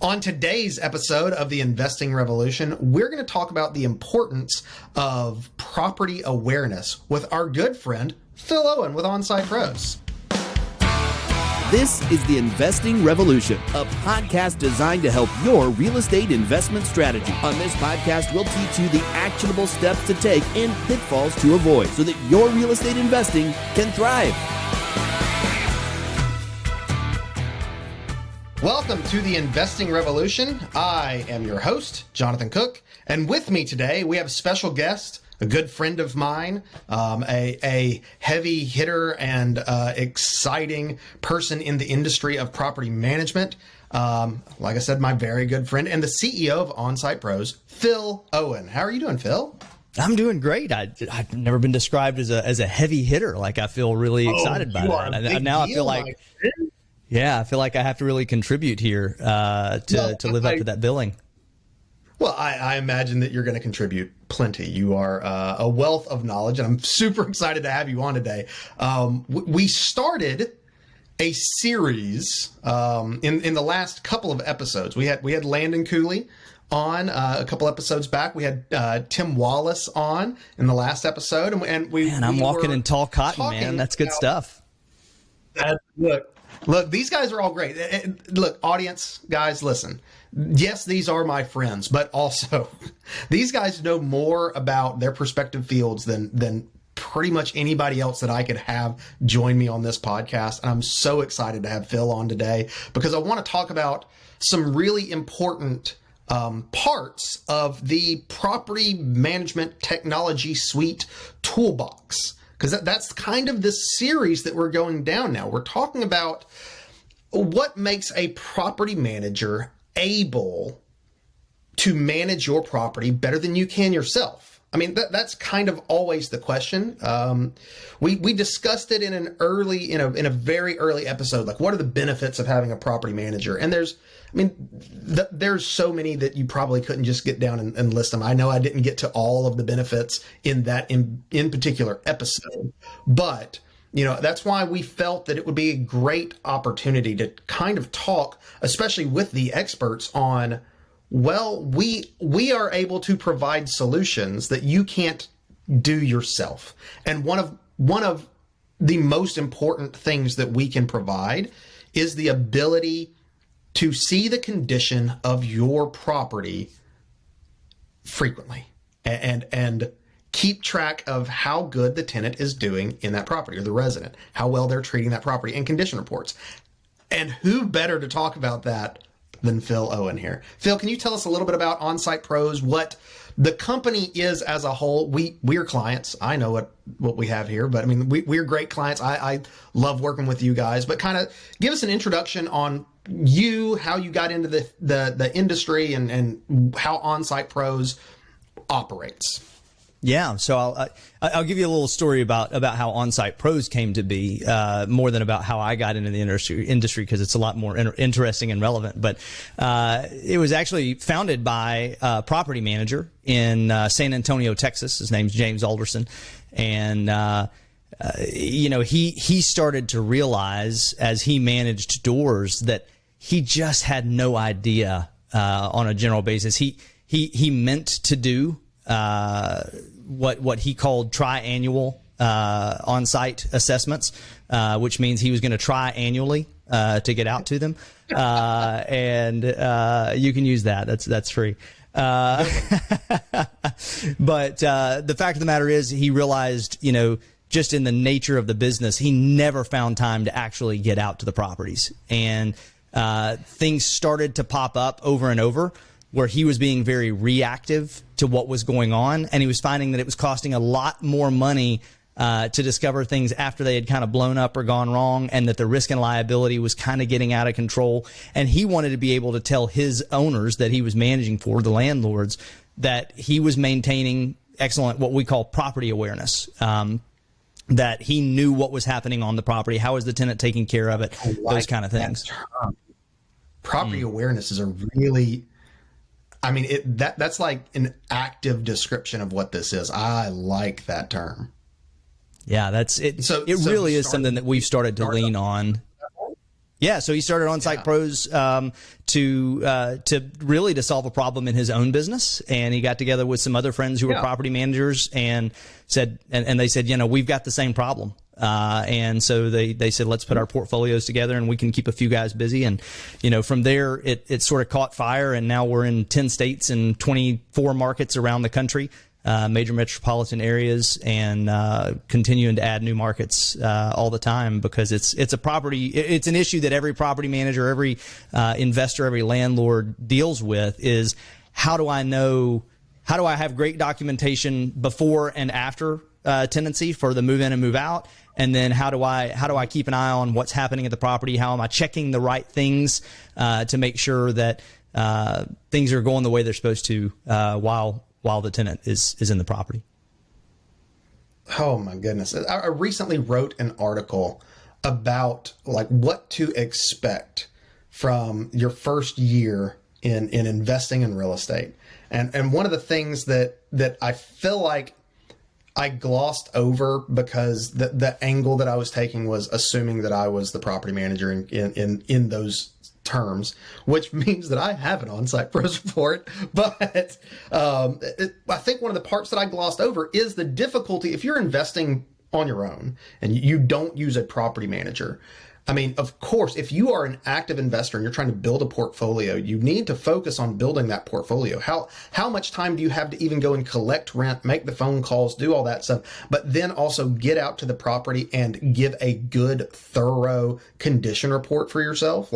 On today's episode of the Investing Revolution, we're going to talk about the importance of property awareness with our good friend, Phil Owen with On-Site Pros. This is the Investing Revolution, a podcast designed to help your real estate investment strategy. On this podcast, we'll teach you the actionable steps to take and pitfalls to avoid so that your real estate investing can thrive. Welcome to the Investing Revolution. I am your host, Jonathan Cook, and with me today we have a special guest, a good friend of mine, a heavy hitter and exciting person in the industry of property management. Like I said, my very good friend and the CEO of On-Site Pros, Phil Owen. How are you doing, Phil? I'm doing great. I've never been described as a heavy hitter. Like, I feel really excited by that. Now I feel like, I feel like I have to really contribute here to live up to that billing. Well, I imagine that you're going to contribute plenty. You are a wealth of knowledge, and I'm super excited to have you on today. We started a series in the last couple of episodes. We had Landon Cooley on a couple episodes back. We had Tim Wallace on in the last episode, and I'm walking in tall cotton, man. That's good stuff. Look, these guys are all great. Look, audience, guys, listen. Yes, these are my friends, but also these guys know more about their respective fields than pretty much anybody else that I could have join me on this podcast. And I'm so excited to have Phil on today because I want to talk about some really important parts of the property management technology suite Toolbox. Because that's kind of the series that we're going down now. We're talking about what makes a property manager able to manage your property better than you can yourself. I mean, that's kind of always the question. We discussed it in a very early episode. Like, what are the benefits of having a property manager? And there's so many that you probably couldn't just get down and list them. I know I didn't get to all of the benefits in that in particular episode, but that's why we felt that it would be a great opportunity to kind of talk, especially with the experts on, well, we are able to provide solutions that you can't do yourself. And one of the most important things that we can provide is the ability to see the condition of your property frequently and keep track of how good the tenant is doing in that property, or the resident, how well they're treating that property, and condition reports. And who better to talk about that than Phil Owen here? Phil, can you tell us a little bit about On-Site Pros, what the company is as a whole? We're clients. I know what we have here, but I mean, we're great clients. I love working with you guys, but kind of give us an introduction on you, how you got into the industry, and how On-Site Pros operates. Yeah, so I'll give you a little story about how On-Site Pros came to be, more than about how I got into the industry, because it's a lot more interesting and relevant. But it was actually founded by a property manager in San Antonio, Texas. His name's James Alderson, and he started to realize as he managed doors that he just had no idea on a general basis. He meant to do what he called triannual on-site assessments, which means he was going to try annually to get out to them, and you can use that. That's free. But the fact of the matter is, he realized, just in the nature of the business, he never found time to actually get out to the properties, and things started to pop up over and over, where he was being very reactive to what was going on, and he was finding that it was costing a lot more money to discover things after they had kind of blown up or gone wrong, and that the risk and liability was kind of getting out of control. And he wanted to be able to tell his owners that he was managing for, the landlords, that he was maintaining excellent, what we call property awareness, that he knew what was happening on the property, how is the tenant taking care of it, those kind of things. Property awareness is a really... I mean, that's like an active description of what this is. I like that term. Yeah, that's it. So it really is something that we've started to lean on. Yeah, so he started On-Site Pros to solve a problem in his own business, and he got together with some other friends who were property managers and said, and they said, we've got the same problem. And so they said, let's put our portfolios together and we can keep a few guys busy. And, from there, it sort of caught fire, and now we're in 10 states and 24 markets around the country. Major metropolitan areas, and continuing to add new markets all the time, because it's an issue that every property manager, every investor, every landlord deals with. Is how do I have great documentation before and after tenancy for the move in and move out, and then how do I keep an eye on what's happening at the property? How am I checking the right things to make sure that things are going the way they're supposed to while the tenant is in the property? Oh my goodness. I recently wrote an article about what to expect from your first year in investing in real estate. And one of the things that I feel like I glossed over because the angle that I was taking was assuming that I was the property manager in those terms, which means that I have an On-Site Pros report. But I think one of the parts that I glossed over is the difficulty if you're investing on your own and you don't use a property manager. I mean, of course, if you are an active investor and you're trying to build a portfolio, you need to focus on building that portfolio. How much time do you have to even go and collect rent, make the phone calls, do all that stuff, but then also get out to the property and give a good, thorough condition report for yourself?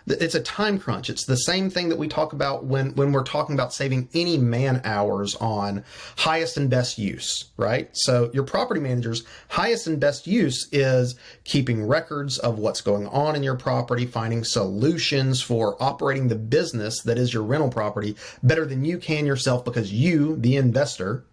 It's a time crunch. It's the same thing that we talk about when we're talking about saving any man hours on highest and best use, right? So your property manager's highest and best use is keeping records of what's going on in your property, finding solutions for operating the business that is your rental property better than you can yourself, because you, the investor,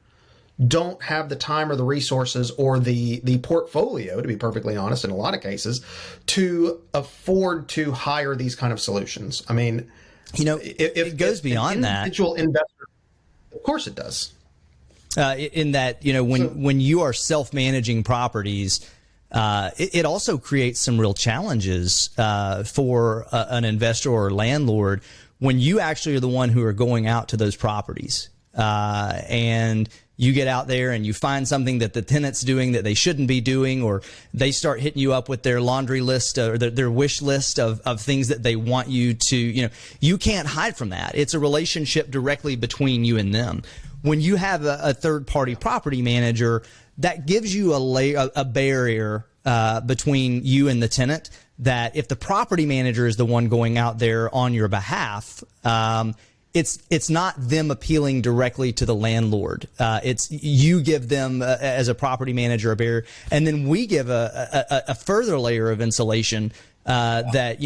don't have the time or the resources or the portfolio, to be perfectly honest, in a lot of cases, to afford to hire these kind of solutions. I mean, if it goes beyond that. Individual investor, of course it does. In that, when you are self-managing properties, it also creates some real challenges for an investor or landlord when you actually are the one who are going out to those properties. And you get out there and you find something that the tenant's doing that they shouldn't be doing, or they start hitting you up with their laundry list or their wish list of things that they want you to, you can't hide from that. It's a relationship directly between you and them. When you have a third party property manager, that gives you a barrier between you and the tenant, that if the property manager is the one going out there on your behalf, it's not them appealing directly to the landlord. It's you give them as a property manager a barrier, and then we give a further layer of insulation that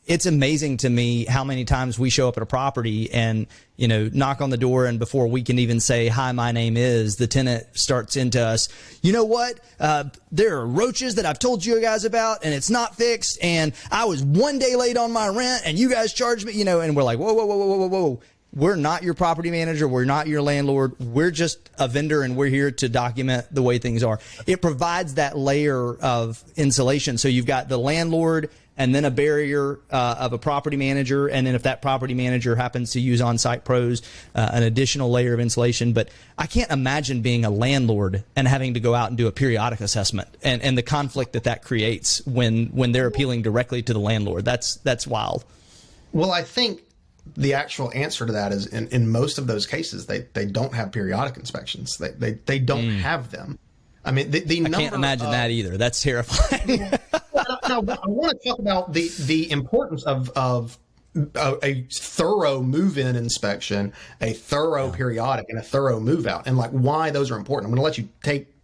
it's amazing to me how many times we show up at a property and, knock on the door, and before we can even say, hi, my name is, the tenant starts into us, you know what? There are roaches that I've told you guys about and it's not fixed. And I was one day late on my rent and you guys charged me, and we're like, whoa, whoa, whoa, whoa, whoa, whoa. We're not your property manager. We're not your landlord. We're just a vendor, and we're here to document the way things are. It provides that layer of insulation. So you've got the landlord and then a barrier of a property manager. And then if that property manager happens to use On-Site Pros, an additional layer of insulation. But I can't imagine being a landlord and having to go out and do a periodic assessment and the conflict that creates when they're appealing directly to the landlord. That's wild. Well, I think the actual answer to that is in most of those cases, they don't have periodic inspections. They don't have them. I mean, I can't imagine that either. That's terrifying. I want to talk about the importance of a thorough move-in inspection, a thorough periodic, and a thorough move-out, and why those are important. I'm going to let you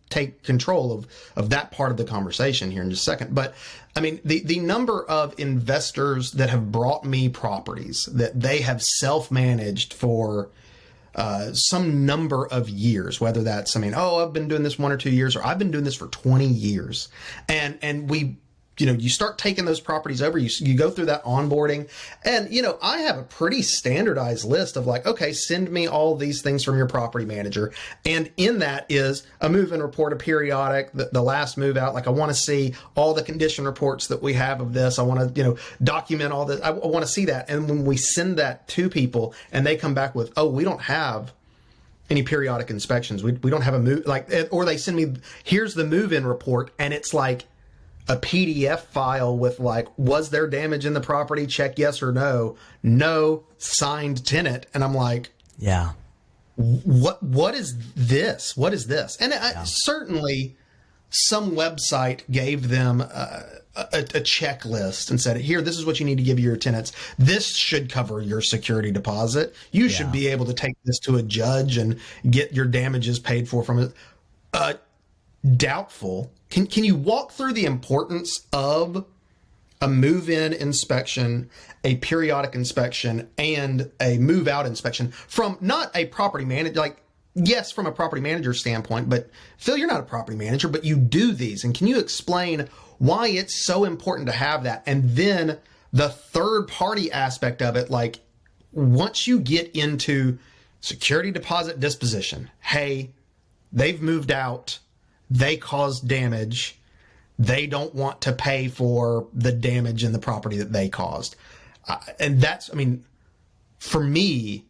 take control of that part of the conversation here in just a second. But I mean, the number of investors that have brought me properties that they have self-managed for some number of years, whether that's, I've been doing this 1 or 2 years, or I've been doing this for 20 years. And we you start taking those properties over, you go through that onboarding, and, I have a pretty standardized list of like, okay, send me all these things from your property manager. And in that is a move-in report, a periodic, the last move out. Like, I want to see all the condition reports that we have of this. I want to, document all this. I want to see that. And when we send that to people and they come back with, oh, we don't have any periodic inspections. We don't have a move, like, or they send me, here's the move-in report. And it's like a PDF file with like, was there damage in the property? Check yes or no. No, signed tenant. And I'm like, yeah, what is this? What is this? And certainly some website gave them a checklist and said, here, this is what you need to give your tenants. This should cover your security deposit. You should be able to take this to a judge and get your damages paid for from it. Doubtful. Can you walk through the importance of a move-in inspection, a periodic inspection, and a move-out inspection from not a property manager, like, yes, from a property manager standpoint, but Phil, you're not a property manager, but you do these. And can you explain why it's so important to have that? And then the third party aspect of it, like, once you get into security deposit disposition, hey, they've moved out, they caused damage, they don't want to pay for the damage in the property that they caused. And that's, for me,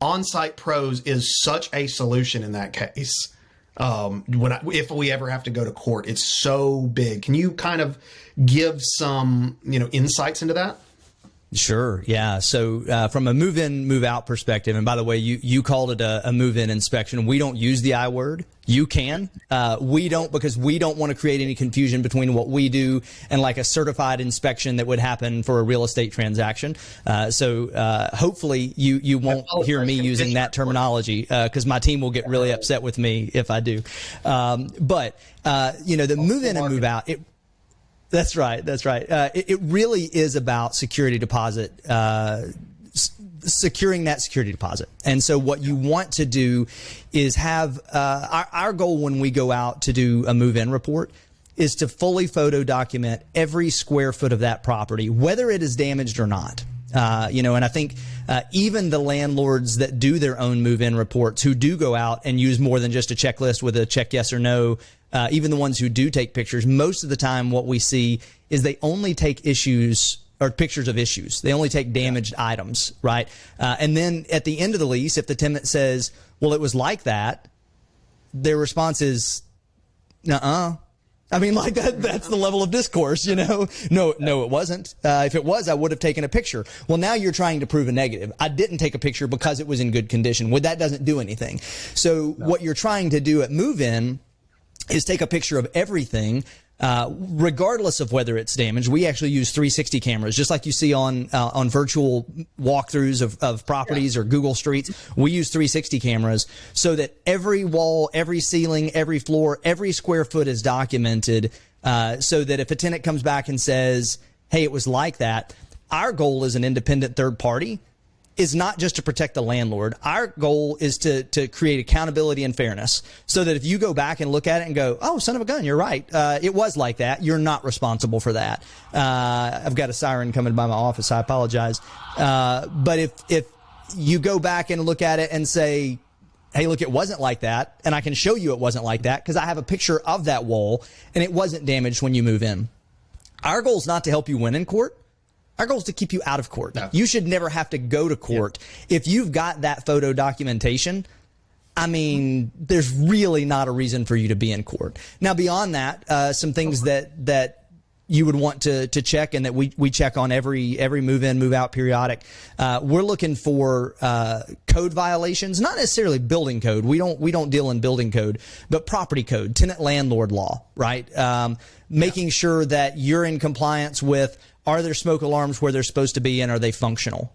On-Site Pros is such a solution in that case. If we ever have to go to court, it's so big. Can you kind of give some, insights into that? Sure. Yeah. So from a move-in, move-out perspective, and by the way, you called it a move-in inspection. We don't use the I word. You can. We don't, because we don't want to create any confusion between what we do and like a certified inspection that would happen for a real estate transaction. So hopefully you won't hear me using that terminology because my team will get really upset with me if I do. But the move-in and move-out, That's right. It really is about security deposit, securing that security deposit. And so what you want to do is have our goal when we go out to do a move-in report is to fully photo document every square foot of that property, whether it is damaged or not. And I think even the landlords that do their own move-in reports, who do go out and use more than just a checklist with a check yes or no, even the ones who do take pictures, most of the time what we see is they only take issues or pictures of issues. They only take damaged items, right? And then at the end of the lease, if the tenant says, well, it was like that, their response is, nuh-uh. That's the level of discourse, No, it wasn't. If it was, I would have taken a picture. Well, now you're trying to prove a negative. I didn't take a picture because it was in good condition. Well, that doesn't do anything. So what you're trying to do at move-in is take a picture of everything, regardless of whether it's damaged. We actually use 360 cameras, just like you see on virtual walkthroughs of properties or Google Streets. We use 360 cameras so that every wall, every ceiling, every floor, every square foot is documented, so that if a tenant comes back and says, hey, it was like that, our goal as an independent third party is not just to protect the landlord. Our goal is to create accountability and fairness so that if you go back and look at it and go, oh, son of a gun, you're right. It was like that. You're not responsible for that. I've got a siren coming by my office. I apologize. But if you go back and look at it and say, hey, look, it wasn't like that, and I can show you it wasn't like that because I have a picture of that wall and it wasn't damaged when you move in. Our goal is not to help you win in court. Our goal is to keep you out of court. No. You should never have to go to court. Yeah. If you've got that photo documentation, there's really not a reason for you to be in court. Now, beyond that, some things that you would want to check and that we check on every move-in, move-out periodic. We're looking for code violations, not necessarily building code. We don't deal in building code, but property code, tenant landlord law, right? Making sure that you're in compliance with, are there smoke alarms where they're supposed to be and are they functional?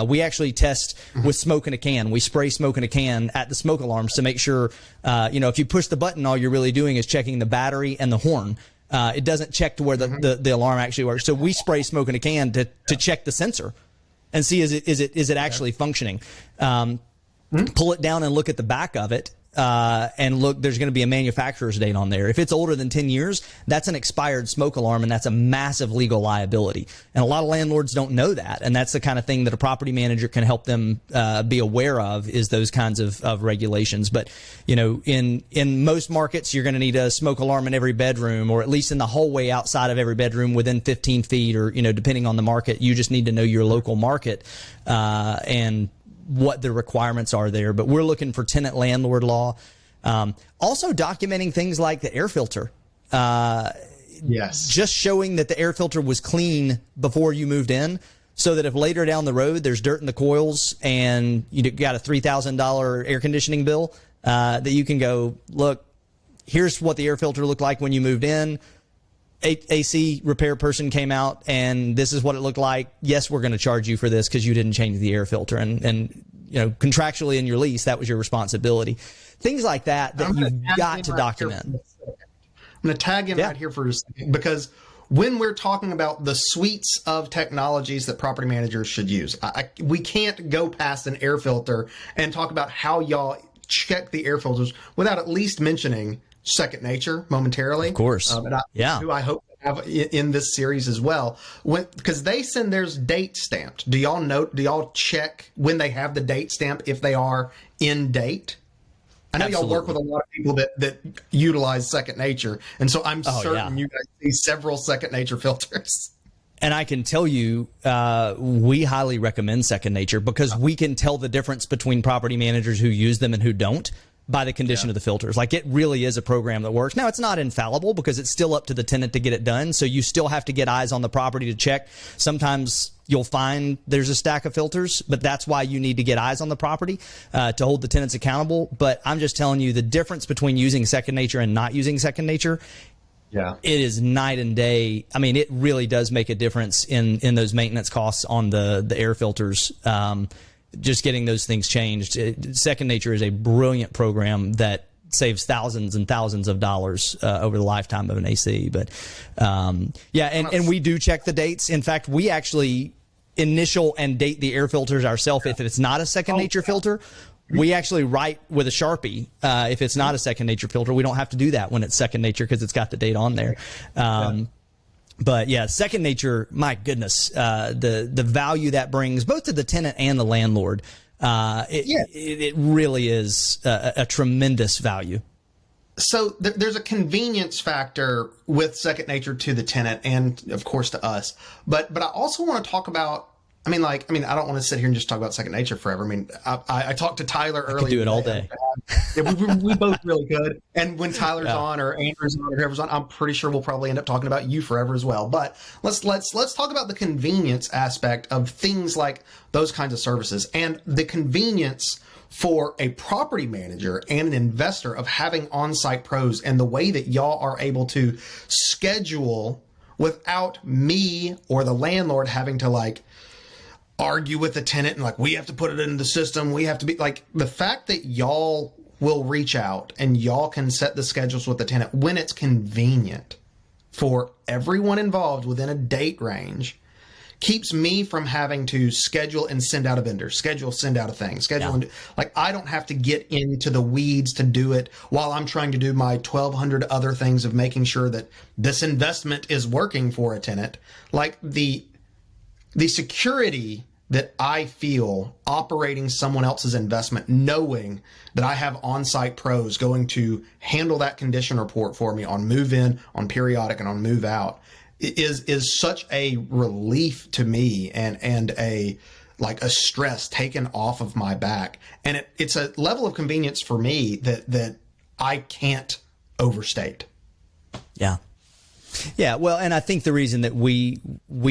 We actually test with smoke in a can. We spray smoke in a can at the smoke alarms to make sure, if you push the button, all you're really doing is checking the battery and the horn. It doesn't check to where the alarm actually works. So we spray smoke in a can to check the sensor and see is it actually functioning. Pull it down and look at the back of it. and look, there's going to be a manufacturer's date on there. If it's older than 10 years, that's an expired smoke alarm, and that's a massive legal liability. And a lot of landlords don't know that. And that's the kind of thing that a property manager can help them be aware of, is those kinds of regulations. But, in most markets, you're going to need a smoke alarm in every bedroom, or at least in the hallway outside of every bedroom within 15 feet, or, depending on the market. You just need to know your local market and what the requirements are there. But we're looking for tenant landlord law. Also documenting things like the air filter. Yes. Just showing that the air filter was clean before you moved in, so that if later down the road there's dirt in the coils and you got a $3,000 air conditioning bill, that you can go, look, here's what the air filter looked like when you moved in. AC repair person came out and this is what it looked like. Yes, we're going to charge you for this because you didn't change the air filter, and contractually in your lease, that was your responsibility. Things like that you've got to document. I'm going to tag in right here for a second, because when we're talking about the suites of technologies that property managers should use, we can't go past an air filter and talk about how y'all check the air filters without at least mentioning Second Nature momentarily. Of course. Who I hope to have in this series as well. Because they send theirs date stamped. Do y'all check when they have the date stamp if they are in date? I know y'all work with a lot of people that utilize Second Nature. And so I'm certain you guys see several Second Nature filters. And I can tell you, we highly recommend Second Nature, because we can tell the difference between property managers who use them and who don't by the condition of the filters. Like, it really is a program that works. Now, it's not infallible, because it's still up to the tenant to get it done. So you still have to get eyes on the property to check. Sometimes you'll find there's a stack of filters, but that's why you need to get eyes on the property to hold the tenants accountable. But I'm just telling you, the difference between using Second Nature and not using Second Nature, it is night and day. I mean, it really does make a difference in those maintenance costs on the air filters. Just getting those things changed. Second Nature is a brilliant program that saves thousands and thousands of dollars over the lifetime of an AC. But and we do check the dates. In fact, we actually initial and date the air filters ourselves. If it's not a Second Nature filter, we actually write with a Sharpie. If it's not a Second Nature filter, we don't have to do that when it's Second Nature, because it's got the date on there. But yeah, Second Nature, my goodness, the value that brings both to the tenant and the landlord, it really is a tremendous value. So there's a convenience factor with Second Nature to the tenant and, of course, to us. But I also want to talk about, I don't want to sit here and just talk about Second Nature forever. I mean, I talked to Tyler earlier. I could do it all day. We both really could. And when Tyler's on, or Andrew's on, or whoever's on, I'm pretty sure we'll probably end up talking about you forever as well. But let's talk about the convenience aspect of things like those kinds of services, and the convenience for a property manager and an investor of having on-site pros, and the way that y'all are able to schedule without me or the landlord having to argue with the tenant and we have to put it in the system. We have to be the fact that y'all will reach out and y'all can set the schedules with the tenant when it's convenient for everyone involved within a date range keeps me from having to schedule and send out a vendor, send out a thing, and I don't have to get into the weeds to do it while I'm trying to do my 1,200 other things of making sure that this investment is working for a tenant. The security that I feel operating someone else's investment, knowing that I have on-site pros going to handle that condition report for me on move in, on periodic, and on move out, is such a relief to me, and a stress taken off of my back. And it's a level of convenience for me that I can't overstate. Yeah. Yeah, well, and I think the reason that we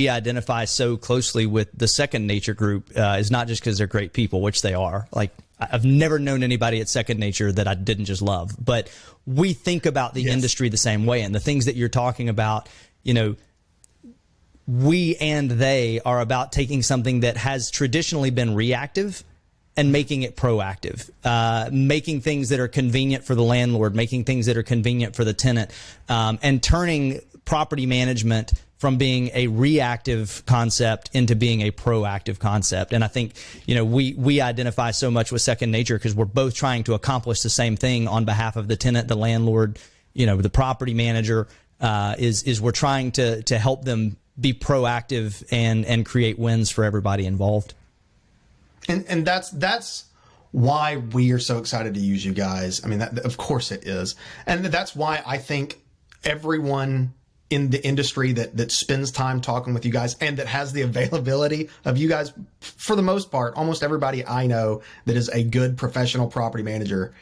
identify so closely with the Second Nature group is not just because they're great people, which they are. I've never known anybody at Second Nature that I didn't just love. But we think about the industry the same way, and the things that you're talking about, we and they are about taking something that has traditionally been reactive and making it proactive, making things that are convenient for the landlord, making things that are convenient for the tenant, and turning property management from being a reactive concept into being a proactive concept. And I think, we identify so much with second nature because we're both trying to accomplish the same thing on behalf of the tenant, the landlord, the property manager, is we're trying to help them be proactive and create wins for everybody involved. And that's why we are so excited to use you guys. I mean, of course it is. And that's why I think everyone in the industry that spends time talking with you guys and that has the availability of you guys, for the most part, almost everybody I know that is a good professional property manager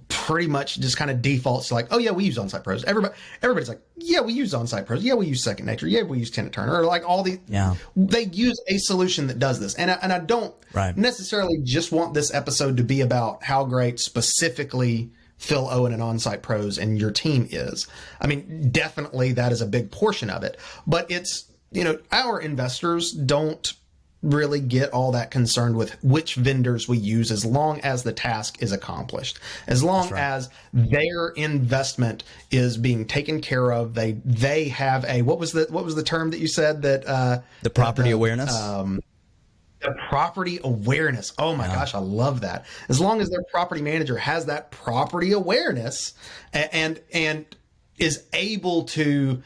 pretty much just kind of defaults to like, oh yeah, we use On-Site Pros. Everybody's like, yeah, we use On-Site Pros. Yeah, we use Second Nature. Yeah, we use Tenant Turner. Or like all the, they use a solution that does this. And I don't necessarily just want this episode to be about how great specifically Phil Owen and On-Site Pros and your team is. I mean, definitely that is a big portion of it, but it's, our investors don't really get all that concerned with which vendors we use as long as the task is accomplished, as long as their investment is being taken care of. They have a, what was the term that you said that, the property awareness? The property awareness. Oh my gosh, I love that. As long as their property manager has that property awareness and is able to,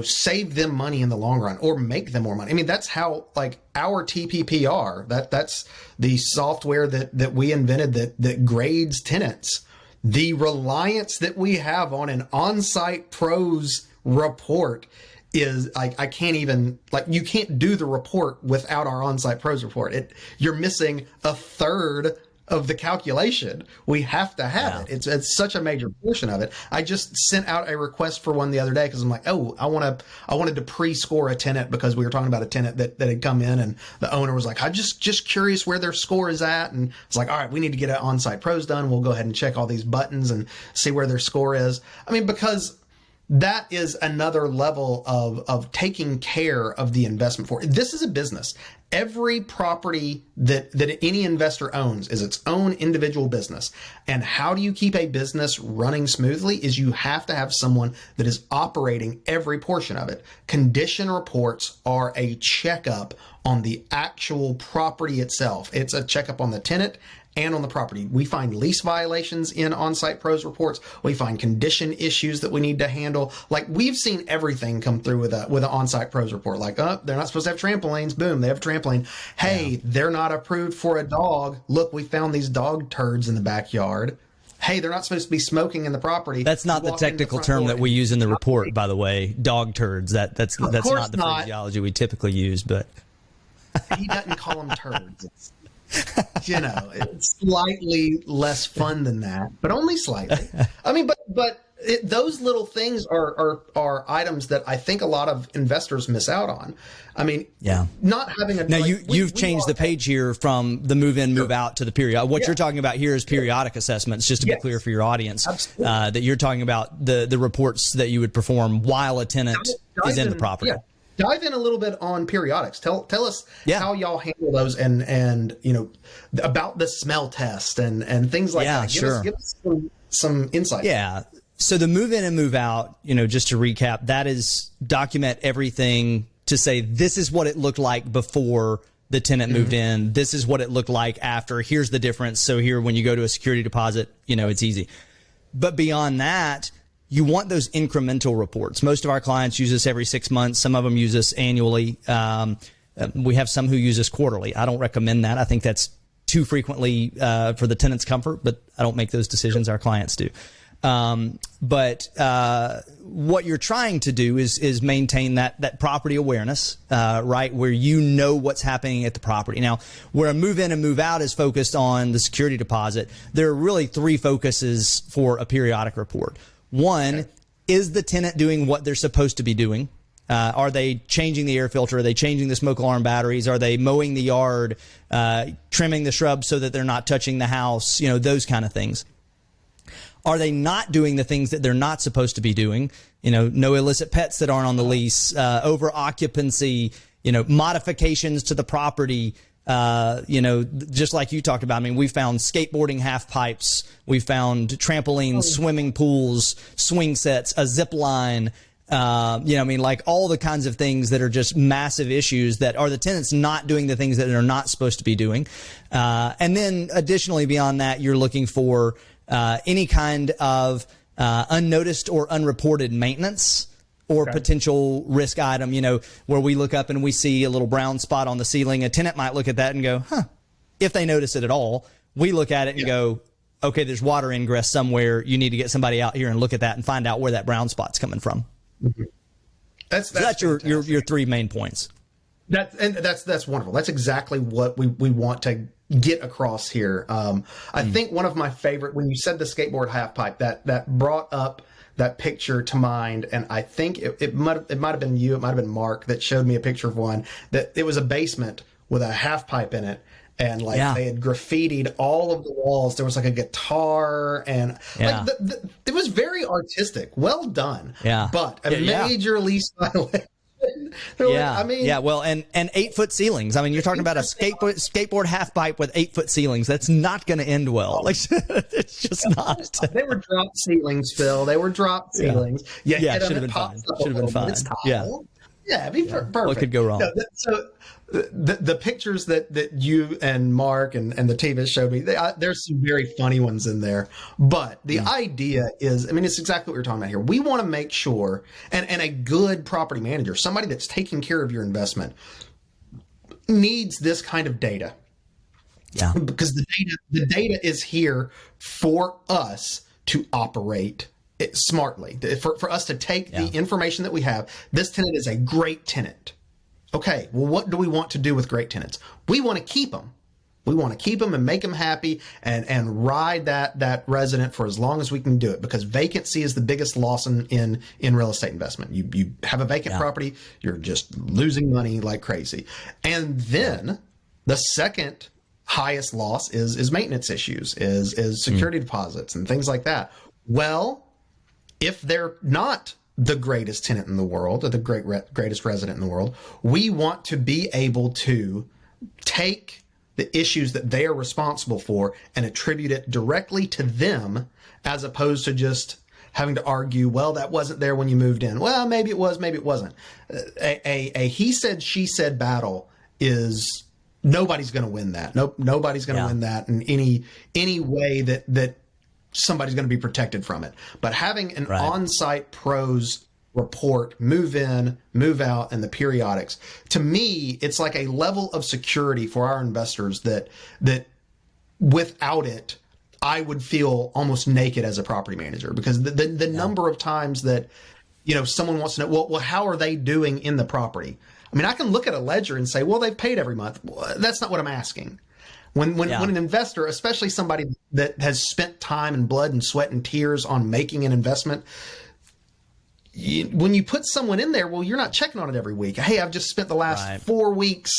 save them money in the long run or make them more money. I mean, that's how, like, our TPPR, that's the software that we invented that grades tenants. The reliance that we have on an On-Site Pros report is I can't even, like, you can't do the report without our On-Site Pros report. You're missing a third of the calculation. We have to have it. It's such a major portion of it. I just sent out a request for one the other day because I'm like, oh, I wanted to pre-score a tenant because we were talking about a tenant that had come in and the owner was like, I'm just curious where their score is at. And it's like, all right, we need to get an On-Site Pros done. We'll go ahead and check all these buttons and see where their score is. I mean, because that is another level of taking care of the investment for it. This is a business. Every property that any investor owns is its own individual business. And how do you keep a business running smoothly is you have to have someone that is operating every portion of it. Condition reports are a checkup on the actual property itself. It's a checkup on the tenant and on the property. We find lease violations in On-Site Pros reports. We find condition issues that we need to handle. Like, we've seen everything come through with an On-Site Pros report. Like, oh, they're not supposed to have trampolines. Boom, they have a trampoline. Hey, they're not approved for a dog. Look, we found these dog turds in the backyard. Hey, they're not supposed to be smoking in the property. That's not the technical term that we use in the report, by the way. Dog turds. That's not the phraseology we typically use, but he doesn't call them turds. It's slightly less fun than that, but only slightly. I mean, but those little things are items that I think a lot of investors miss out on. I mean, not having a. Now you've changed the page here from the move in, move out to the period. What you're talking about here is periodic assessments, just to be clear for your audience, that you're talking about the reports that you would perform while a tenant is in the property. Dive in a little bit on periodics. Tell us how y'all handle those and about the smell test and things like that. Give us some insight. Yeah. So the move in and move out, just to recap, that is document everything to say this is what it looked like before the tenant moved in. This is what it looked like after. Here's the difference. So here, when you go to a security deposit, it's easy. But beyond that, you want those incremental reports. Most of our clients use this every 6 months. Some of them use this annually. We have some who use this quarterly. I don't recommend that. I think that's too frequently for the tenant's comfort, but I don't make those decisions. Our clients do. But what you're trying to do is maintain that property awareness, right, where what's happening at the property. Now, where a move in and move out is focused on the security deposit, there are really three focuses for a periodic report. One, is the tenant doing what they're supposed to be doing? Are they changing the air filter? Are they changing the smoke alarm batteries? Are they mowing the yard, trimming the shrubs so that they're not touching the house? Those kind of things. Are they not doing the things that they're not supposed to be doing? No illicit pets that aren't on the lease, over occupancy, modifications to the property. Just like you talked about, I mean, we found skateboarding half pipes. We found trampolines, swimming pools, swing sets, a zip line, I mean, like all the kinds of things that are just massive issues that are the tenants not doing the things that they're not supposed to be doing. And then additionally, beyond that, you're looking for any kind of unnoticed or unreported maintenance or potential risk item, where we look up and we see a little brown spot on the ceiling. A tenant might look at that and go, if they notice it at all. We look at it and go, okay, there's water ingress somewhere. You need to get somebody out here and look at that and find out where that brown spot's coming from. Mm-hmm. That's your three main points. That's wonderful. That's exactly what we want to get across here. I think one of my favorite, when you said the skateboard half pipe, that brought up that picture to mind, and I think it might have been you, it might have been Mark that showed me a picture of one that it was a basement with a half pipe in it. And they had graffitied all of the walls. There was like a guitar and it was very artistic. Well done. Yeah. But a majorly stylish. Well, and 8-foot ceilings. I mean, you're talking about a skateboard half pipe with 8-foot ceilings. That's not going to end well. It's just not. They were drop ceilings, Phil. They were drop ceilings. Should have been fine. Should have been fine. Yeah, it'd be perfect. What could go wrong? So the pictures that you and Mark and the team has showed me, there's some very funny ones in there. But the idea is, I mean, it's exactly what we're talking about here. We want to make sure, and a good property manager, somebody that's taking care of your investment, needs this kind of data. Yeah. Because the data is here for us to operate it smartly, for us to take the information that we have. This tenant is a great tenant. Okay, well, what do we want to do with great tenants? We want to keep them. We want to keep them and make them happy and ride that resident for as long as we can do it, because vacancy is the biggest loss in real estate investment. You have a vacant property, you're just losing money like crazy. And then the second highest loss is maintenance issues, is security deposits and things like that. Well, if they're not the greatest tenant in the world or the greatest resident in the world, we want to be able to take the issues that they are responsible for and attribute it directly to them, as opposed to just having to argue, well, that wasn't there when you moved in. Well, maybe it was, maybe it wasn't. A he said, she said battle is, nobody's going to win that. Nobody's going to win that in any way that somebody's going to be protected from it. But having an on-site pros report, move in, move out, and the periodics, to me, it's like a level of security for our investors that without it, I would feel almost naked as a property manager, because the number of times that, someone wants to know, well, how are they doing in the property? I mean, I can look at a ledger and say, well, they've paid every month. Well, that's not what I'm asking. When an investor, especially somebody that has spent time and blood and sweat and tears on making an investment, when you put someone in there, well, you're not checking on it every week. Hey, I've just spent the last 4 weeks,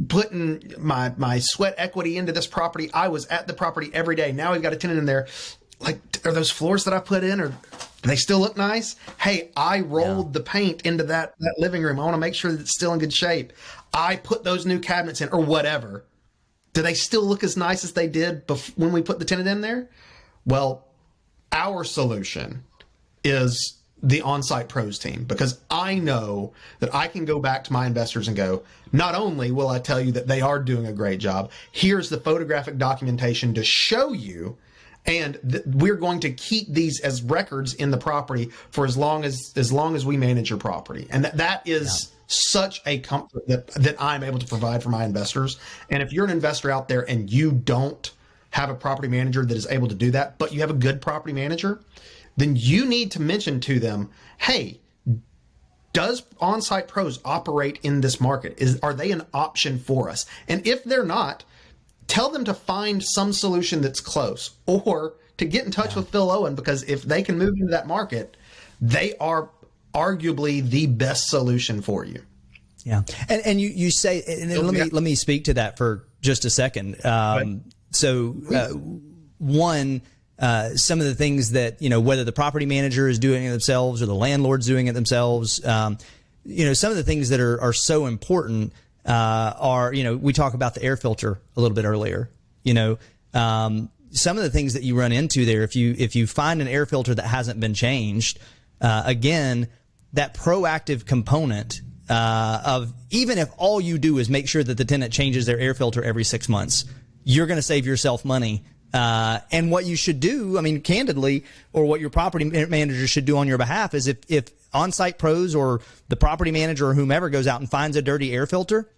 putting my sweat equity into this property. I was at the property every day. Now we've got a tenant in there. Like, are those floors that I put in, or do they still look nice? Hey, I rolled the paint into that living room. I want to make sure that it's still in good shape. I put those new cabinets in, or whatever. Do they still look as nice as they did when we put the tenant in there? Well, our solution is the on-site pros team, because I know that I can go back to my investors and go, not only will I tell you that they are doing a great job, here's the photographic documentation to show you, and we're going to keep these as records in the property for as long as we manage your property. And that is such a comfort that I'm able to provide for my investors. And if you're an investor out there and you don't have a property manager that is able to do that, but you have a good property manager, then you need to mention to them, hey, does On-Site Pros operate in this market? Are they an option for us? And if they're not, tell them to find some solution that's close, or to get in touch with Phil Owen, because if they can move into that market, they are arguably the best solution for you. Yeah. And you say, and let me speak to that for just a second. One, some of the things that, whether the property manager is doing it themselves or the landlord's doing it themselves, some of the things that are so important are, we talk about the air filter a little bit earlier. Some of the things that you run into there, if you find an air filter that hasn't been changed, again, that proactive component of, even if all you do is make sure that the tenant changes their air filter every 6 months, you're going to save yourself money. And what you should do, I mean, candidly, or what your property manager should do on your behalf is if On-Site Pros or the property manager or whomever goes out and finds a dirty air filter,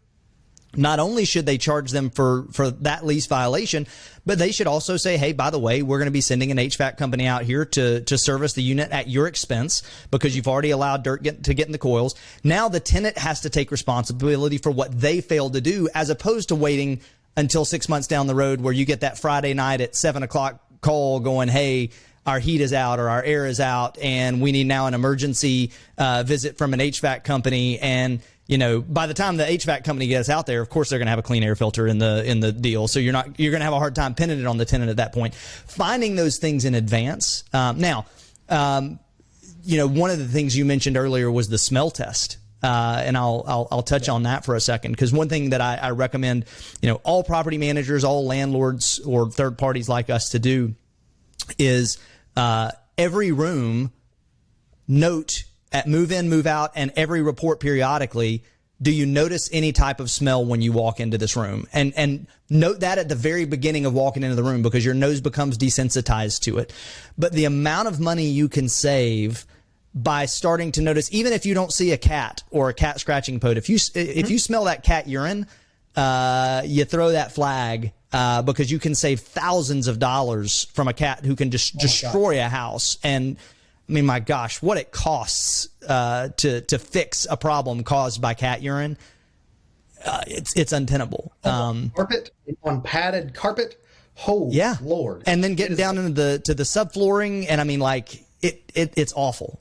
not only should they charge them for that lease violation, but they should also say, hey, by the way, we're going to be sending an HVAC company out here to service the unit at your expense because you've already allowed dirt to get in the coils. Now the tenant has to take responsibility for what they failed to do, as opposed to waiting until 6 months down the road where you get that Friday night at 7 o'clock call going, hey, our heat is out or our air is out and we need now an emergency visit from an HVAC company. And by the time the HVAC company gets out there, of course they're going to have a clean air filter in the deal. So you're going to have a hard time pinning it on the tenant at that point. Finding those things in advance. Now, one of the things you mentioned earlier was the smell test. And I'll touch on that for a second, because one thing that I recommend, all property managers, all landlords or third parties like us to do is every room note at move in, move out, and every report periodically, do you notice any type of smell when you walk into this room? And note that at the very beginning of walking into the room, because your nose becomes desensitized to it. But the amount of money you can save by starting to notice, even if you don't see a cat or a cat scratching post, if you smell that cat urine, you throw that flag, because you can save thousands of dollars from a cat who can just destroy a house. And I mean, my gosh, what it costs to fix a problem caused by cat urine, it's untenable. Carpet, on padded carpet, oh yeah, Lord. And then getting down into the subflooring, and I mean, like it's awful.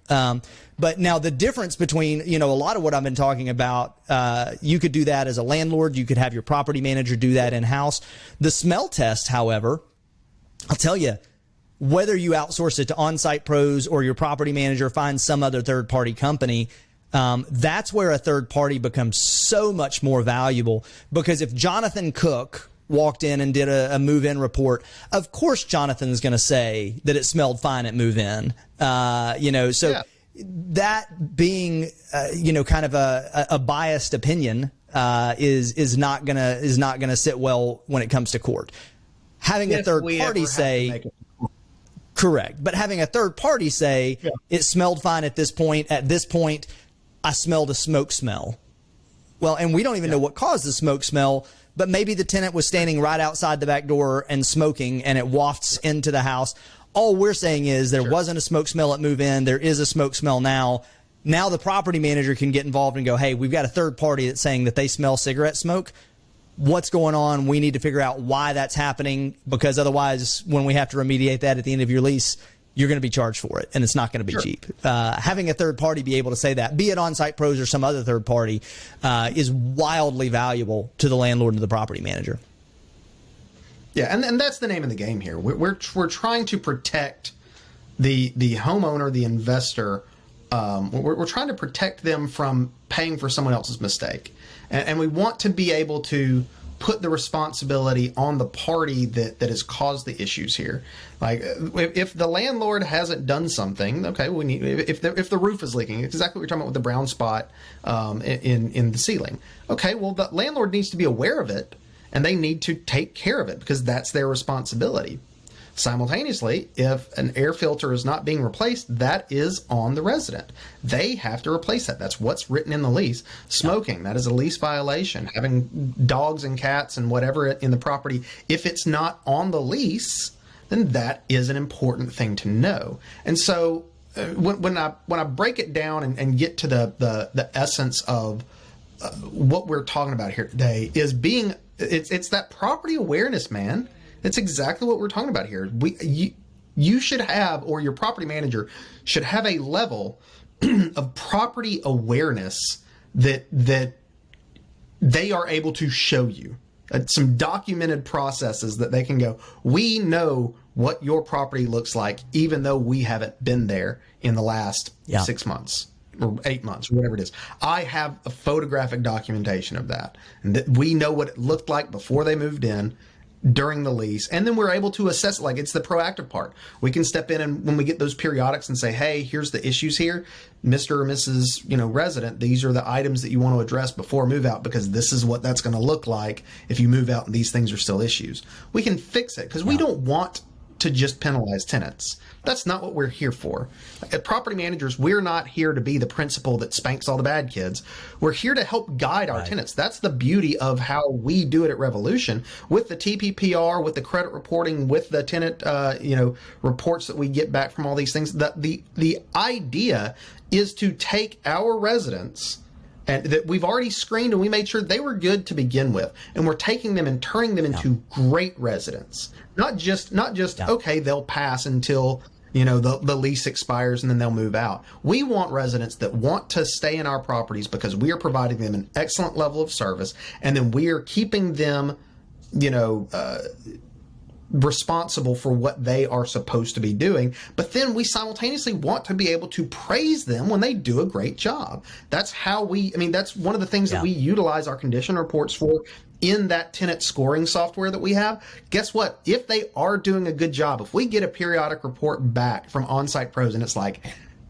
But now the difference between, a lot of what I've been talking about, you could do that as a landlord. You could have your property manager do that in-house. The smell test, however, I'll tell you, whether you outsource it to On-Site Pros or your property manager finds some other third-party company, that's where a third party becomes so much more valuable. Because if Jonathan Cook walked in and did a move-in report, of course Jonathan's going to say that it smelled fine at move-in. So yeah. That being, kind of a biased opinion is not gonna sit well when it comes to court. Having a third party say. Correct. But having a third party say, it smelled fine at this point, I smelled a smoke smell. Well, and we don't even know what caused the smoke smell, but maybe the tenant was standing right outside the back door and smoking, and it wafts into the house. All we're saying is there wasn't a smoke smell at move-in. There is a smoke smell now. Now the property manager can get involved and go, hey, we've got a third party that's saying that they smell cigarette smoke. What's going on? We need to figure out why that's happening, because otherwise when we have to remediate that at the end of your lease, you're going to be charged for it, and it's not going to be cheap. Having a third party be able to say that, be it On-Site Pros or some other third party, is wildly valuable to the landlord and the property manager. Yeah, and that's the name of the game here. We're trying to protect the homeowner, the investor. We're trying to protect them from paying for someone else's mistake. And we want to be able to put the responsibility on the party that has caused the issues here. Like if the landlord hasn't done something, okay, we need, if the roof is leaking, exactly what we're talking about with the brown spot in the ceiling. Okay, well, the landlord needs to be aware of it, and they need to take care of it because that's their responsibility. Simultaneously, if an air filter is not being replaced, that is on the resident. They have to replace that. That's what's written in the lease. Smoking, that is a lease violation. Having dogs and cats and whatever in the property, if it's not on the lease, then that is an important thing to know. And so when I break it down and get to the essence of what we're talking about here today is it's that property awareness, man. It's exactly what we're talking about here. You should have, or your property manager should have, a level of property awareness that they are able to show you. Some documented processes that they can go, we know what your property looks like, even though we haven't been there in the last 6 months or 8 months, or whatever it is. I have a photographic documentation of that, and that we know what it looked like before they moved in. during the lease, and then we're able to assess, like, it's the proactive part. We can step in, and when we get those periodics and say, hey, here's the issues here, Mr. or Mrs. resident, these are the items that you want to address before move out, because this is what that's going to look like if you move out and these things are still issues. We can fix it, because we don't want to just penalize tenants. That's not what we're here for. As property managers, we're not here to be the principal that spanks all the bad kids. We're here to help guide our tenants. That's the beauty of how we do it at Revolution, with the TPPR, with the credit reporting, with the tenant reports that we get back from all these things. The idea is to take our residents and that we've already screened, and we made sure they were good to begin with, and we're taking them and turning them into great residents. Not just okay, they'll pass until the lease expires and then they'll move out. We want residents that want to stay in our properties because we are providing them an excellent level of service, and then we are keeping them responsible for what they are supposed to be doing. But then we simultaneously want to be able to praise them when they do a great job. That's how that's one of the things that we utilize our condition reports for in that tenant scoring software that we have. Guess what? If they are doing a good job, if we get a periodic report back from On-Site Pros and it's like,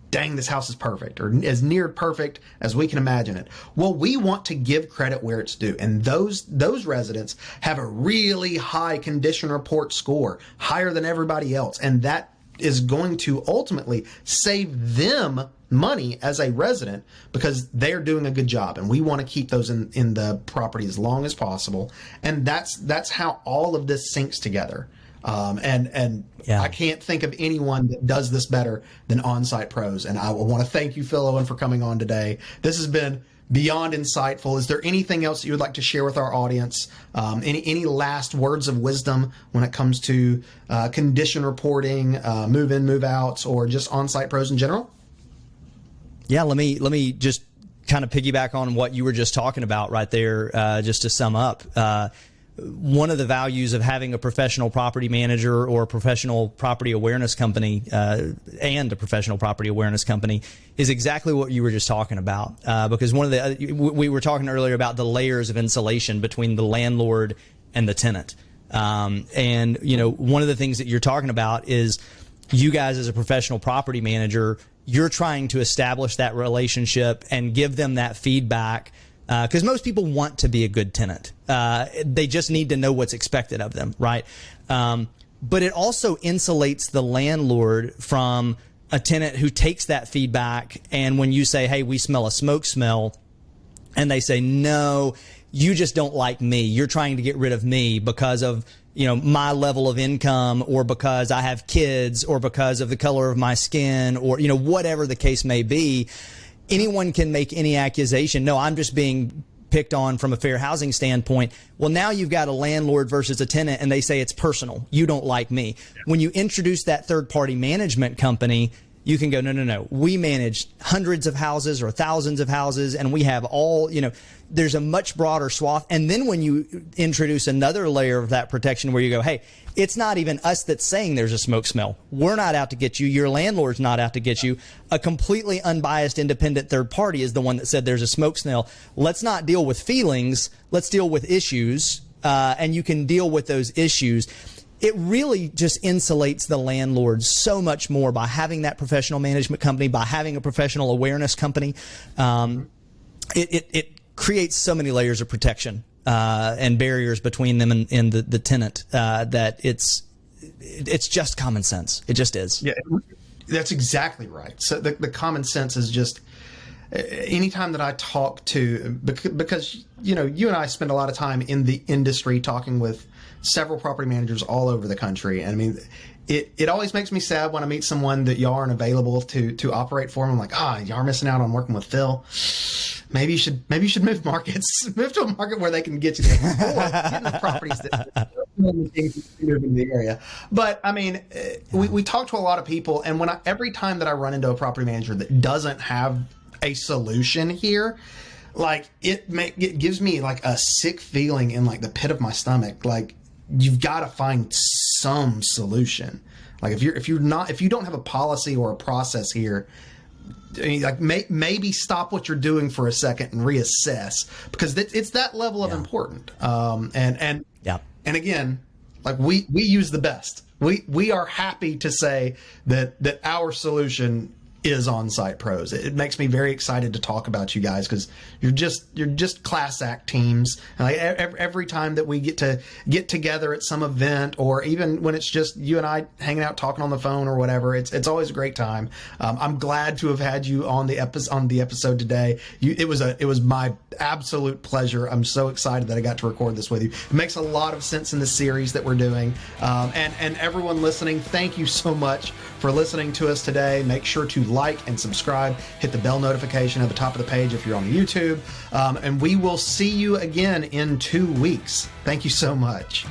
dang, this house is perfect, or as near perfect as we can imagine it. Well, we want to give credit where it's due. And those residents have a really high condition report score, higher than everybody else. And that is going to ultimately save them money as a resident because they're doing a good job. And we want to keep those in the property as long as possible. And that's how all of this syncs together. I can't think of anyone that does this better than On-Site Pros. And I want to thank you, Phil Owen, for coming on today. This has been beyond insightful. Is there anything else that you would like to share with our audience? Any last words of wisdom when it comes to condition reporting, move-in, move-outs, or just On-Site Pros in general? Yeah, let me just kind of piggyback on what you were just talking about right there, just to sum up. One of the values of having a professional property manager or a professional property awareness company and a professional property awareness company is exactly what you were just talking about. Because we were talking earlier about the layers of insulation between the landlord and the tenant. And one of the things that you're talking about is you guys as a professional property manager, you're trying to establish that relationship and give them that feedback. Because most people want to be a good tenant. They just need to know what's expected of them, right? But it also insulates the landlord from a tenant who takes that feedback, and when you say, hey, we smell a smoke smell, and they say, no, you just don't like me. You're trying to get rid of me because of my level of income, or because I have kids, or because of the color of my skin, or whatever the case may be. Anyone can make any accusation. No, I'm just being picked on from a fair housing standpoint. Well, now you've got a landlord versus a tenant, and they say it's personal. You don't like me. When you introduce that third-party management company, you can go, no. We manage hundreds of houses or thousands of houses, and we have all, there's a much broader swath. And then when you introduce another layer of that protection where you go, hey, it's not even us that's saying there's a smoke smell. We're not out to get you. Your landlord's not out to get you. A completely unbiased, independent third party is the one that said there's a smoke smell. Let's not deal with feelings. Let's deal with issues. And you can deal with those issues. It really just insulates the landlord so much more by having that professional management company, by having a professional awareness company. It creates so many layers of protection and barriers between them and the tenant that it's just common sense. It just is. Yeah, that's exactly right. So the common sense is just anytime that I talk to, because you and I spend a lot of time in the industry talking with several property managers all over the country. And I mean, it always makes me sad when I meet someone that y'all aren't available to operate for them. I'm like, y'all are missing out on working with Phil. Maybe you should move markets, move to a market where they can get you there, or get the properties that move in the area. But I mean, we talk to a lot of people, and every time that I run into a property manager that doesn't have a solution here, like it gives me like a sick feeling in like the pit of my stomach. Like, you've got to find some solution. Like if you don't have a policy or a process here, I mean, like maybe stop what you're doing for a second and reassess, because it's that level of important. And again, Like we use the best. We are happy to say that our solution is On-Site Pros. It makes me very excited to talk about you guys because you're just class act teams. Like every time that we get together at some event, or even when it's just you and I hanging out talking on the phone or whatever, it's always a great time. I'm glad to have had you on the episode today. It was my absolute pleasure. I'm so excited that I got to record this with you. It makes a lot of sense in the series that we're doing. And everyone listening, thank you so much for listening to us today. Make sure to like and subscribe. Hit the bell notification at the top of the page if you're on YouTube. And we will see you again in 2 weeks. Thank you so much.